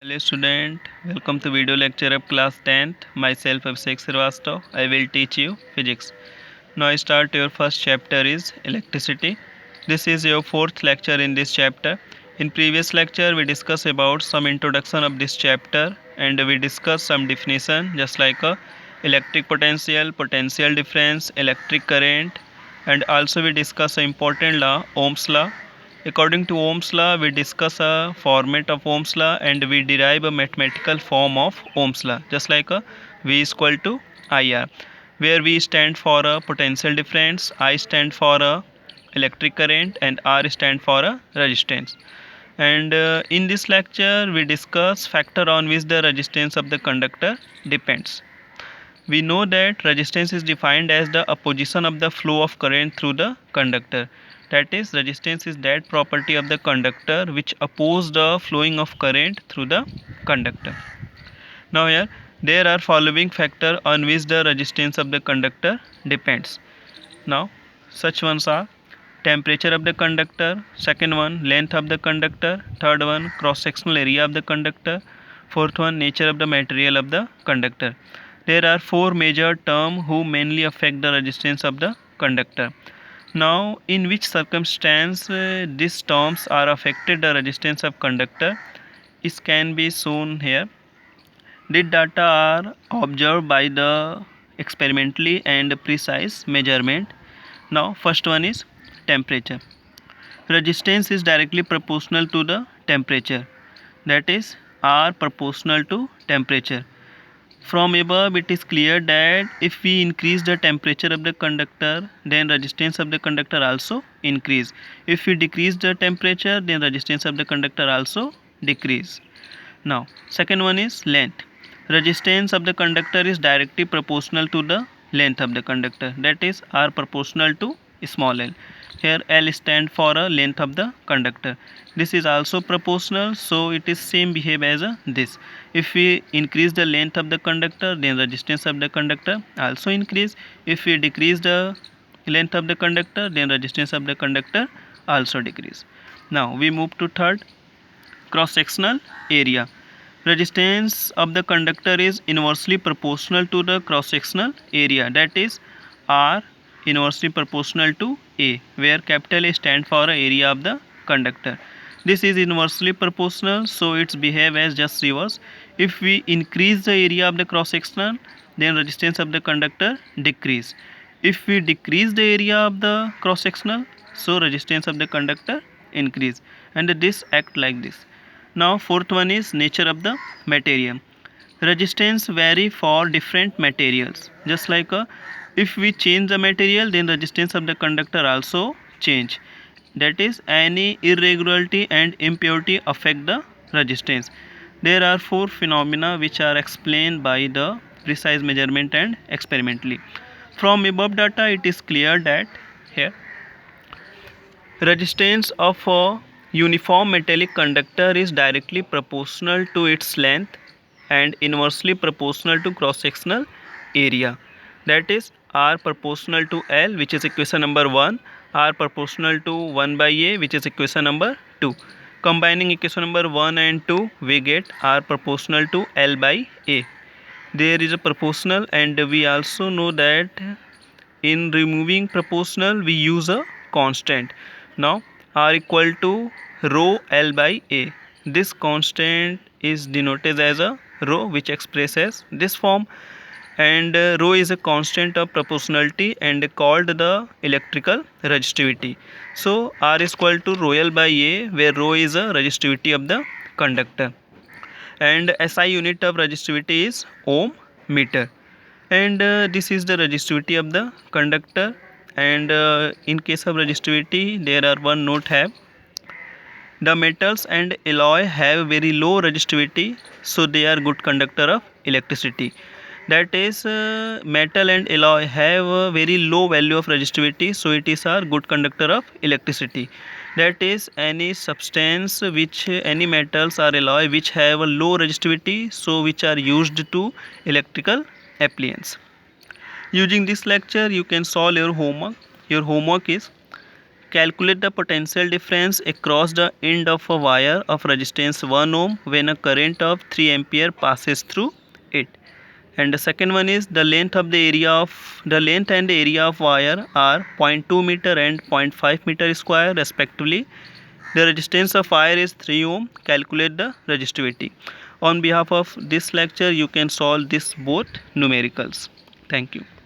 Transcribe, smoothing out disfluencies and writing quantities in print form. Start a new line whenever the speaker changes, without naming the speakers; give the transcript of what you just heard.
Hello student, welcome to video lecture of class 10th. Myself Abhishek Srivastava. I will teach you physics. Now start your first chapter is electricity. This is your fourth lecture in this chapter. In previous lecture we discussed about some introduction of this chapter and we discussed some definition just like electric potential, potential difference, electric current, and also we discuss an important law, Ohm's law. According to Ohm's law, we discuss a format of Ohm's law and we derive a mathematical form of Ohm's law, just like a V is equal to IR, where V stand for a potential difference, I stand for a electric current, and R stand for a resistance. And in this lecture, we discuss factor on which the resistance of the conductor depends. We know that resistance is defined as the opposition of the flow of current through the conductor. That is, resistance is that property of the conductor which oppose the flowing of current through the conductor. Now here there are following factor on which the resistance of the conductor depends. Now such ones are temperature of the conductor, second one length of the conductor, third one cross sectional area of the conductor, fourth one nature of the material of the conductor. There are four major terms who mainly affect the resistance of the conductor. Now in which circumstance these terms are affected the resistance of conductor is can be shown here. The data are observed by the experimentally and precise measurement. Now first one is temperature. Resistance is directly proportional to the temperature, that is R proportional to temperature. From above it is clear that if we increase the temperature of the conductor, then resistance of the conductor also increase. If we decrease the temperature, then resistance of the conductor also decrease. Now second one is length. Resistance of the conductor is directly proportional to the length of the conductor, that is R proportional to small l. Here L stand for a length of the conductor. This is also proportional, so it is same behave as this. If we increase the length of the conductor, then resistance of the conductor also increase. If we decrease the length of the conductor, then resistance of the conductor also decrease. Now we move to third, cross sectional area. Resistance of the conductor is inversely proportional to the cross sectional area, that is R inversely proportional to A, where capital A stand for area of the conductor. This is inversely proportional, so it's behave as just reverse. If we increase the area of the cross sectional, then resistance of the conductor decrease. If we decrease the area of the cross sectional, so resistance of the conductor increase, and this act like this. Now fourth one is nature of the material. Resistance vary for different materials, just like if we change the material, then resistance of the conductor also change. That is, any irregularity and impurity affect the resistance. There are four phenomena which are explained by the precise measurement and experimentally. From above data it is clear that here resistance of a uniform metallic conductor is directly proportional to its length and inversely proportional to cross sectional area, that is R proportional to L, which is equation number 1, R proportional to 1 by A, which is equation number 2. Combining equation number 1 and 2 we get R proportional to L by A. There is a proportional, and we also know that in removing proportional we use a constant. Now R equal to rho L by A. This constant is denoted as a rho, which expresses this form, and rho is a constant of proportionality and called the electrical resistivity. So R is equal to rho L by A, where rho is a resistivity of the conductor, and SI unit of resistivity is ohm meter. And this is the resistivity of the conductor. And in case of resistivity, there are one note have: the metals and alloy have very low resistivity, so they are good conductor of electricity. That is, metal and alloy have a very low value of resistivity, so it is a good conductor of electricity. That is, any substance which any metals or alloy which have a low resistivity, so which are used to electrical appliance. Using this lecture you can solve your homework. Your homework is calculate the potential difference across the end of a wire of resistance 1 ohm when a current of 3 ampere passes through it. And the second one is the length and area of wire are 0.2 meter and 0.5 meter square respectively. The resistance of wire is 3 ohm. Calculate the resistivity. On behalf of this lecture, you can solve this both numericals. Thank you.